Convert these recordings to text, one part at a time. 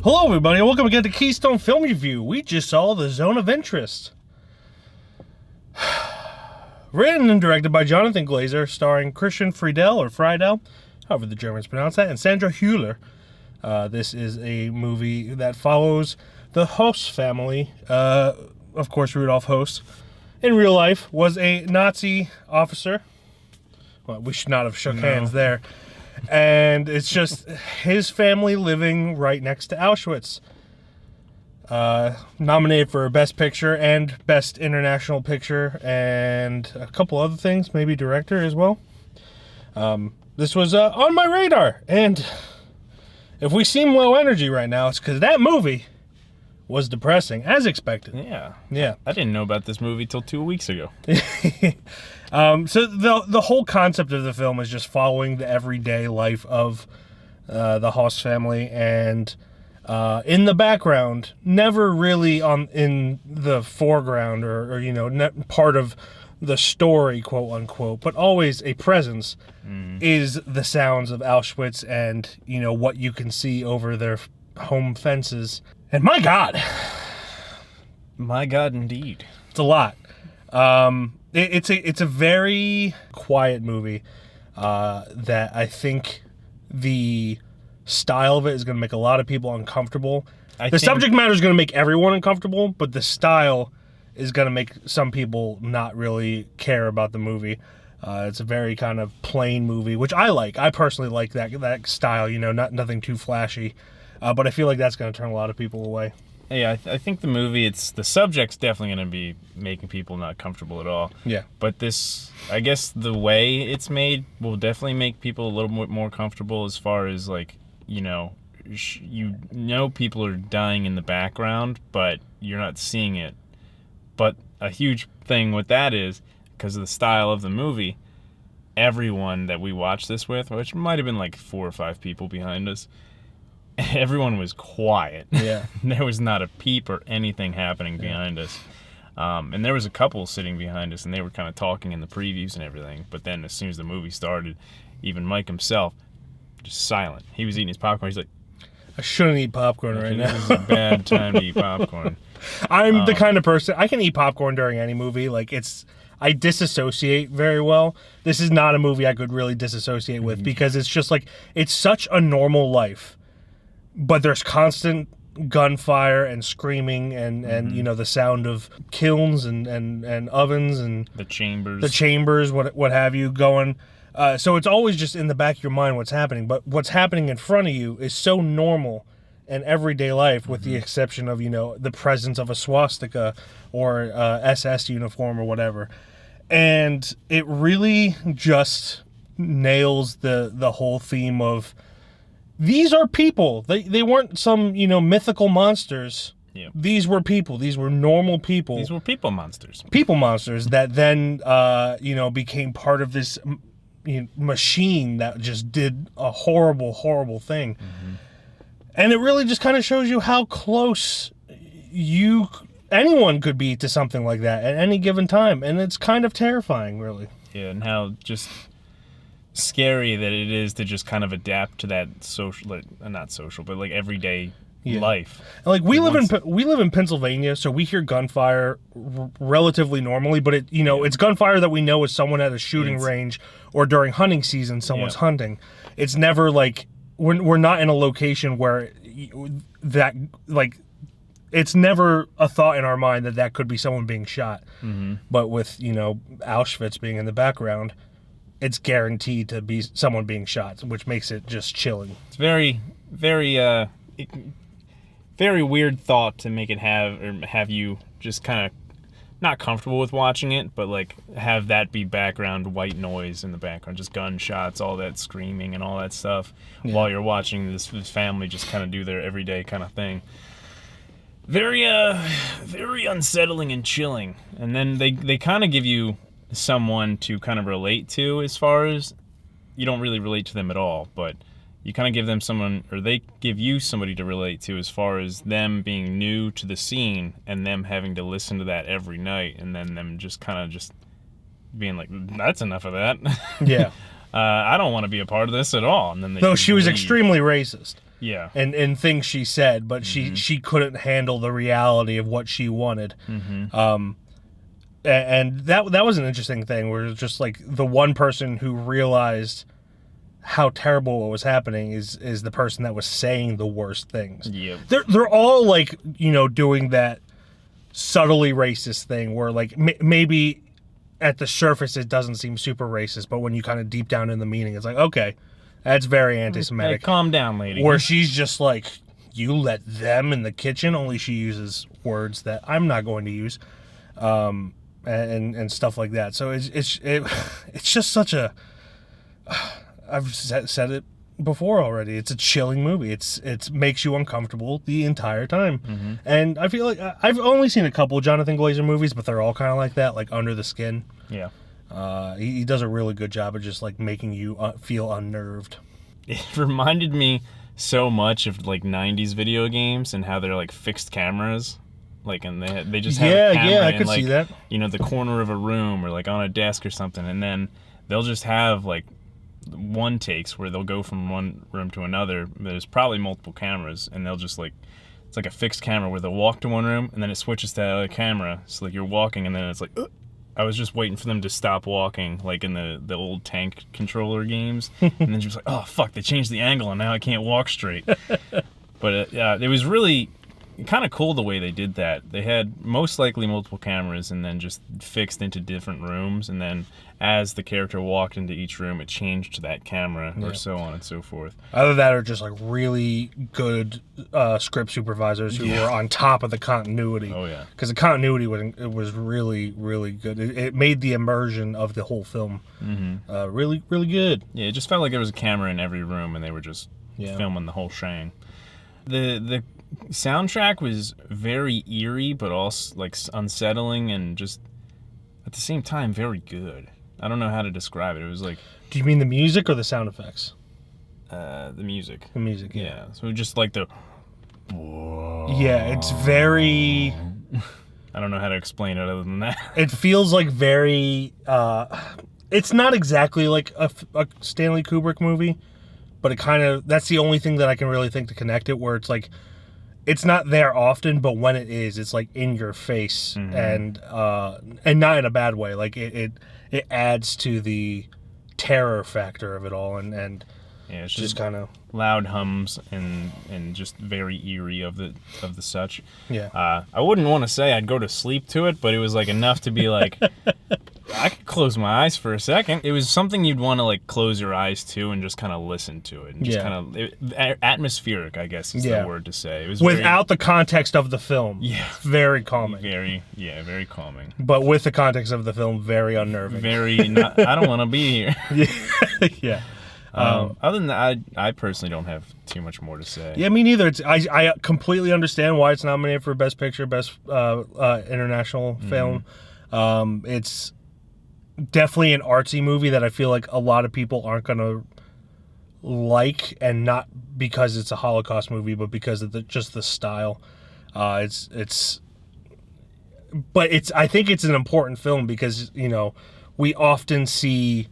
Hello, everybody, and welcome again to Keystone Film Review. We just saw The Zone of Interest. Written and directed by Jonathan Glazer, starring Christian Friedel, however the Germans pronounce that, and Sandra Hüller. This is a movie that follows the Höss family. Of course, Rudolf Höss, in real life, was a Nazi officer. Well, we should not have shook hands there. And it's just his family living right next to Auschwitz. Nominated for Best Picture and Best International Picture and a couple other things, maybe director as well. This was on my radar. And if we seem low energy right now, it's because that movie was depressing, as expected. Yeah. I didn't know about this movie till 2 weeks ago. So the whole concept of the film is just following the everyday life of the Höss family, and in the background, never really in the foreground or part of the story, quote unquote, but always a presence is the sounds of Auschwitz and what you can see over their home fences. And my God, indeed, it's a lot. It's a very quiet movie that I think the style of it is going to make a lot of people uncomfortable. The subject matter is going to make everyone uncomfortable, but the style is going to make some people not really care about the movie. It's a very kind of plain movie, which I like. I personally like that style, nothing too flashy. But I feel like that's going to turn a lot of people away. Yeah, I think the movie, the subject's definitely going to be making people not comfortable at all. Yeah. But I guess the way it's made will definitely make people a little bit more comfortable as far as people are dying in the background, but you're not seeing it. But a huge thing with that is, because of the style of the movie, everyone that we watched this with, which might have been like 4 or 5 people behind us, everyone was quiet. Yeah. There was not a peep or anything happening behind us. And there was a couple sitting behind us, and they were kind of talking in the previews and everything. But then as soon as the movie started, even Mike himself, just silent. He was eating his popcorn. He's like, I shouldn't eat popcorn right now. This is a bad time to eat popcorn. I'm the kind of person, I can eat popcorn during any movie. I disassociate very well. This is not a movie I could really disassociate with because it's just it's such a normal life. But there's constant gunfire and screaming and the sound of kilns and ovens and the chambers, what have you, going. So it's always just in the back of your mind what's happening. But what's happening in front of you is so normal and everyday life, with the exception of the presence of a swastika or SS uniform or whatever. And it really just nails the whole theme of, these are people. They weren't some, mythical monsters. Yeah. These were people. These were normal people. These were people monsters. People monsters that then, became part of this machine that just did a horrible, horrible thing. And it really just kind of shows you how close anyone could be to something like that at any given time. And it's kind of terrifying, really. Yeah, and how just scary that it is to just kind of adapt to that everyday life. And we live in Pennsylvania, so we hear gunfire relatively normally, but it's gunfire that we know is someone at a shooting range or during hunting season, someone's hunting. It's never we're not in a location where it's never a thought in our mind that could be someone being shot. But with Auschwitz being in the background, it's guaranteed to be someone being shot, which makes it just chilling. It's very, very, very weird thought to make it have you just kind of not comfortable with watching it, but have that be background white noise in the background, just gunshots, all that screaming and all that stuff, while you're watching this family just kind of do their everyday kind of thing. Very, very unsettling and chilling. And then they kind of give you someone to kind of relate to, as far as you don't really relate to them at all, but you kind of give them someone, or they give you somebody to relate to, as far as them being new to the scene and them having to listen to that every night, and then them just kind of just being like, that's enough of that. Yeah. I don't want to be a part of this at all. And then though she was extremely racist. Yeah. and things she said, but she couldn't handle the reality of what she wanted. And that was an interesting thing, where it's just like the one person who realized how terrible what was happening is the person that was saying the worst things. Yep. They're all like, you know, doing that subtly racist thing where like maybe at the surface it doesn't seem super racist, but when you kind of deep down in the meaning, it's like, okay, that's very anti-Semitic. Hey, calm down, lady. Where she's just like, you let them in the kitchen, only she uses words that I'm not going to use, and stuff like that. So it's just such a, I've said it before already. It's a chilling movie. It makes you uncomfortable the entire time. And I feel like I've only seen a couple Jonathan Glazer movies, but they're all kind of like that, like Under the Skin. Yeah. He does a really good job of just like making you feel unnerved. It reminded me so much of like 90s video games and how they're like fixed cameras. Like, and they just have a camera I in, could like, see that. you know, the corner of a room or like on a desk or something, and then they'll just have like one takes where they'll go from one room to another. There's probably multiple cameras, and they'll just like, it's like a fixed camera where they'll walk to one room and then it switches to that other camera. So like you're walking and then it's like, I was just waiting for them to stop walking, like in the old tank controller games, and then just like, oh fuck, they changed the angle and now I can't walk straight. But it was really kind of cool the way they did that. They had most likely multiple cameras and then just fixed into different rooms, and then as the character walked into each room, it changed to that camera, or so on and so forth. Either that or just like really good script supervisors who were on top of the continuity. Oh yeah, because the continuity was really, really good. It made the immersion of the whole film really, really good. Yeah, it just felt like there was a camera in every room and they were just filming the whole shang. The soundtrack was very eerie, but also like unsettling and just at the same time very good. I don't know how to describe it. It was like, do you mean the music or the sound effects? The music. The music, yeah. So just like the. Yeah, it's very. I don't know how to explain it other than that. It feels like very. It's not exactly like a Stanley Kubrick movie, but it kind of. That's the only thing that I can really think to connect it, where it's like. It's not there often, but when it is, it's like in your face, and not in a bad way. Like it adds to the terror factor of it all, and yeah, it's just kind of loud hums and just very eerie of the such. Yeah. I wouldn't want to say I'd go to sleep to it, but it was like enough to be like, I could close my eyes for a second. It was something you'd want to like close your eyes to and just kind of listen to it. And just kind of atmospheric, I guess is the word to say. It was without the context of the film. Yeah. Very calming. Very calming. But with the context of the film, very unnerving. Very not, I don't want to be here. Yeah. Other than that, I personally don't have too much more to say. Yeah, me neither. I completely understand why it's nominated for Best Picture, Best International Film. It's definitely an artsy movie that I feel like a lot of people aren't going to like, and not because it's a Holocaust movie, but because of just the style. I think it's an important film because, you know, we often see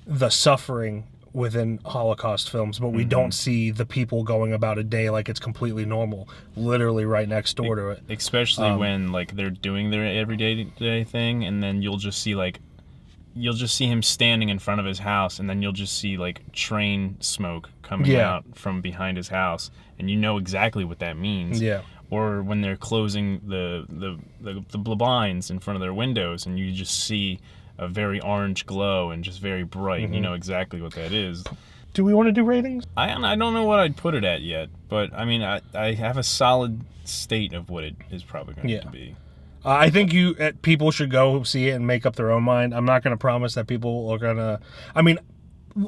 the suffering within Holocaust films, but we don't see the people going about a day like it's completely normal, literally right next door to it. Especially when like they're doing their everyday thing, and then you'll just see him standing in front of his house, and then you'll just see like train smoke coming out from behind his house, and you know exactly what that means. Yeah. Or when they're closing the blinds in front of their windows, and you just see a very orange glow and just very bright. You know exactly what that is. Do we want to do ratings? I don't know what I'd put it at yet, but I mean, I have a solid state of what it is probably going to be. I think people should go see it and make up their own mind. I'm not going to promise that people are going to... I mean,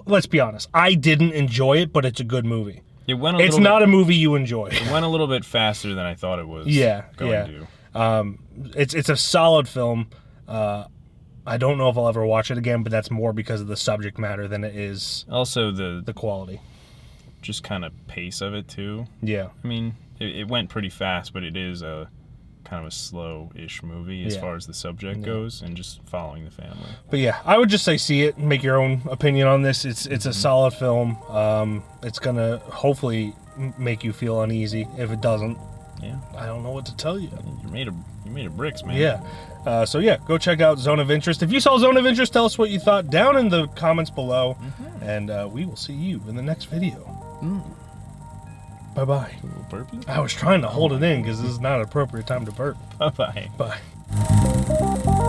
let's be honest. I didn't enjoy it, but it's a good movie. It's not a movie you enjoy. It went a little bit faster than I thought it was. To. It's a solid film. I don't know if I'll ever watch it again, but that's more because of the subject matter than it is also the quality. Just kind of pace of it too. Yeah. I mean, it went pretty fast, but it is a kind of a slow-ish movie as far as the subject goes, and just following the family. But yeah, I would just say see it and make your own opinion on this. It's a solid film. It's gonna hopefully make you feel uneasy. If it doesn't, Yeah. I don't know what to tell you. You made of bricks, man. Yeah. So yeah, go check out Zone of Interest. If you saw Zone of Interest, tell us what you thought down in the comments below, and we will see you in the next video. Bye bye. A little burpee. I was trying to hold it in because this is not an appropriate time to burp. Bye bye. Bye.